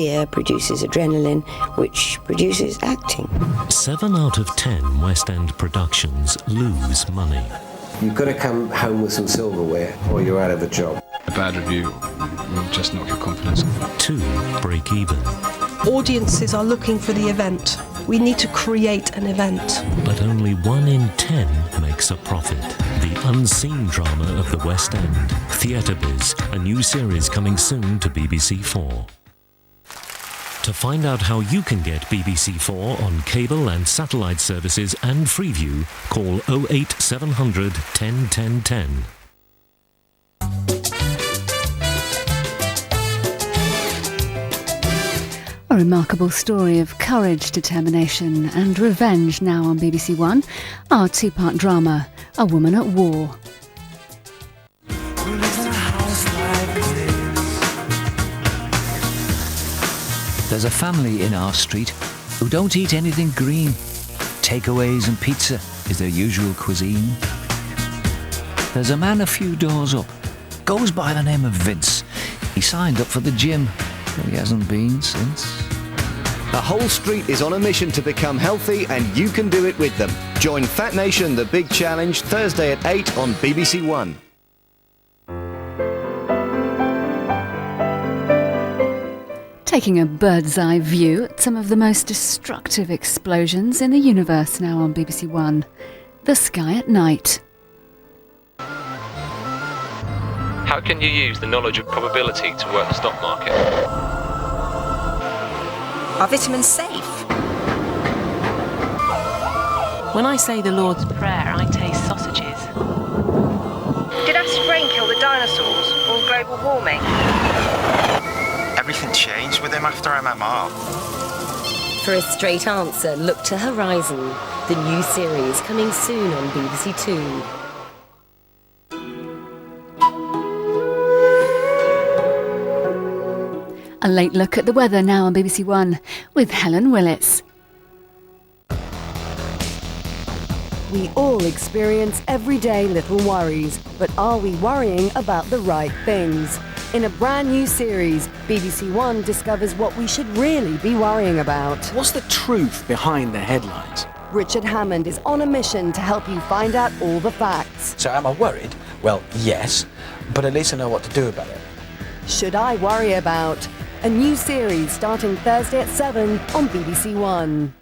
Fear produces adrenaline, which produces acting. 7 out of 10 West End productions lose money. You've got to come home with some silverware or you're out of a job. A bad review will just knock your confidence. 2 break even. Audiences are looking for the event. We need to create an event. But only 1 in 10 makes a profit. The unseen drama of the West End. Theatre Biz, a new series coming soon to BBC 4. To find out how you can get BBC 4 on cable and satellite services and Freeview, call 08700 10 10 10. A remarkable story of courage, determination and revenge now on BBC One. Our 2-part drama, A Woman at War. There's a family in our street who don't eat anything green. Takeaways and pizza is their usual cuisine. There's a man a few doors up, goes by the name of Vince. He signed up for the gym, but he hasn't been since. The whole street is on a mission to become healthy, and you can do it with them. Join Fat Nation The Big Challenge Thursday at 8 on BBC One. Taking a bird's-eye view at some of the most destructive explosions in the universe now on BBC One. The Sky at Night. How can you use the knowledge of probability to work the stock market? Are vitamins safe? When I say the Lord's Prayer, I taste sausages. Did acid rain kill the dinosaurs or global warming? Everything changed with him after MMR. For a straight answer, look to Horizon, the new series coming soon on BBC Two. A late look at the weather now on BBC One with Helen Willis. We all experience everyday little worries, but are we worrying about the right things? In a brand new series, BBC One discovers what we should really be worrying about. What's the truth behind the headlines? Richard Hammond is on a mission to help you find out all the facts. So am I worried? Well, yes, but at least I know what to do about it. Should I worry about? A new series starting Thursday at 7 on BBC One.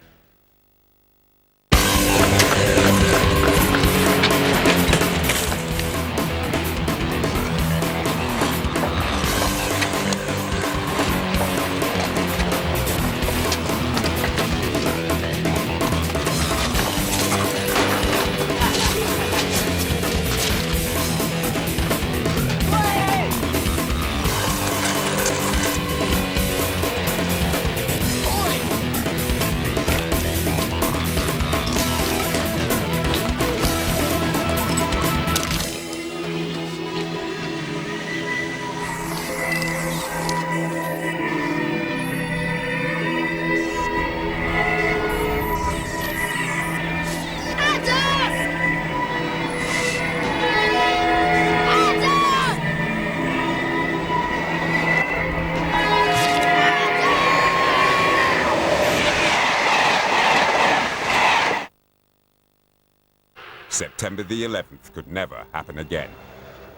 September the 11th could never happen again.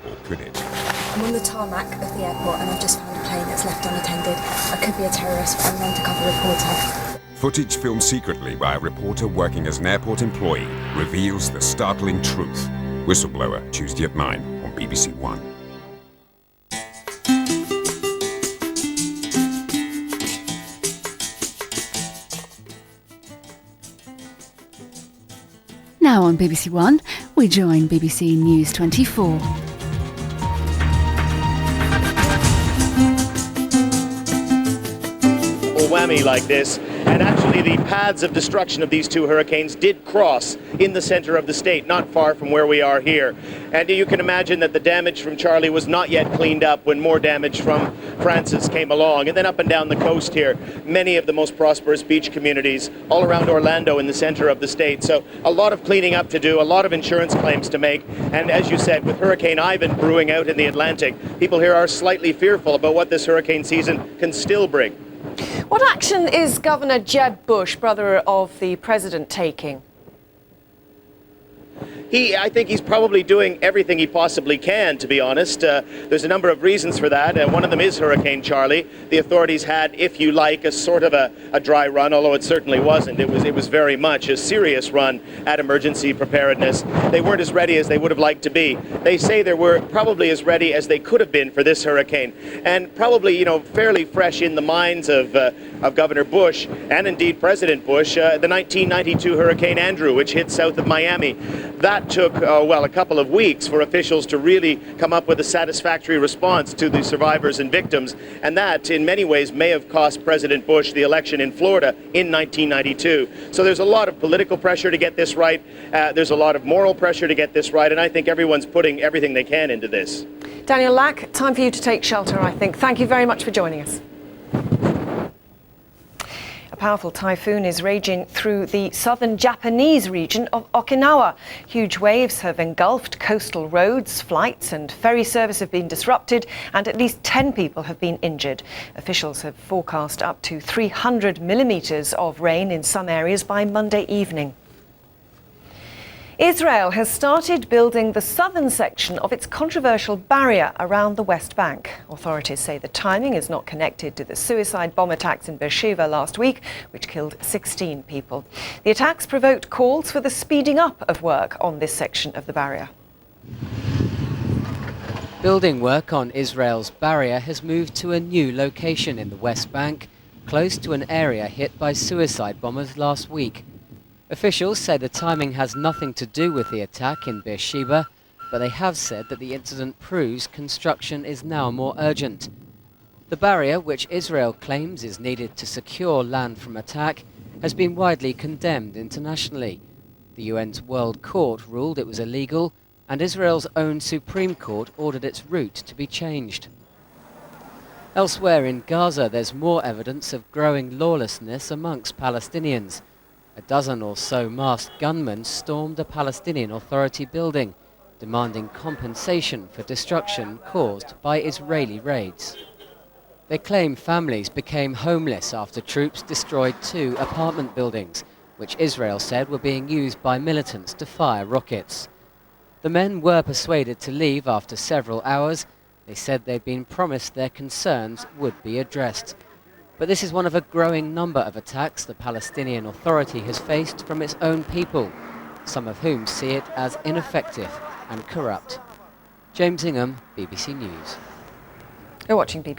Or could it? I'm on the tarmac of the airport and I've just found a plane that's left unattended. I could be a terrorist, but I'm an undercover reporter. Footage filmed secretly by a reporter working as an airport employee reveals the startling truth. Whistleblower, Tuesday at 9 on BBC One. Now on BBC One, we join BBC News 24. Whammy like this, and actually the paths of destruction of these two hurricanes did cross in the center of the state, not far from where we are here. And you can imagine that the damage from Charlie was not yet cleaned up when more damage from Francis came along. And then up and down the coast here, many of the most prosperous beach communities all around Orlando in the center of the state. So a lot of cleaning up to do, a lot of insurance claims to make. And as you said, with Hurricane Ivan brewing out in the Atlantic, people here are slightly fearful about what this hurricane season can still bring. What action is Governor Jeb Bush, brother of the president, taking? I think he's probably doing everything he possibly can, to be honest. There's a number of reasons for that, and one of them is Hurricane Charlie. The authorities had, if you like, a sort of a dry run, although it certainly wasn't. It was very much a serious run at emergency preparedness. They weren't as ready as they would have liked to be. They say they were probably as ready as they could have been for this hurricane, and probably, fairly fresh in the minds of Governor Bush and indeed President Bush, the 1992 Hurricane Andrew, which hit south of Miami. That took, a couple of weeks for officials to really come up with a satisfactory response to the survivors and victims, and that, in many ways, may have cost President Bush the election in Florida in 1992. So there's a lot of political pressure to get this right. There's a lot of moral pressure to get this right, and I think everyone's putting everything they can into this. Daniel Lack, time for you to take shelter, I think. Thank you very much for joining us. A powerful typhoon is raging through the southern Japanese region of Okinawa. Huge waves have engulfed coastal roads, flights and ferry service have been disrupted, and at least 10 people have been injured. Officials have forecast up to 300 millimetres of rain in some areas by Monday evening. Israel has started building the southern section of its controversial barrier around the West Bank. Authorities say the timing is not connected to the suicide bomb attacks in Beersheba last week, which killed 16 people. The attacks provoked calls for the speeding up of work on this section of the barrier. Building work on Israel's barrier has moved to a new location in the West Bank, close to an area hit by suicide bombers last week. Officials say the timing has nothing to do with the attack in Beersheba, but they have said that the incident proves construction is now more urgent. The barrier, which Israel claims is needed to secure land from attack, has been widely condemned internationally. The UN's World Court ruled it was illegal, and Israel's own Supreme Court ordered its route to be changed. Elsewhere in Gaza, there's more evidence of growing lawlessness amongst Palestinians. A dozen or so masked gunmen stormed a Palestinian Authority building, demanding compensation for destruction caused by Israeli raids. They claim families became homeless after troops destroyed 2 apartment buildings, which Israel said were being used by militants to fire rockets. The men were persuaded to leave after several hours. They said they'd been promised their concerns would be addressed. But this is one of a growing number of attacks the Palestinian Authority has faced from its own people, some of whom see it as ineffective and corrupt. James Ingham, BBC News. You're watching BBC.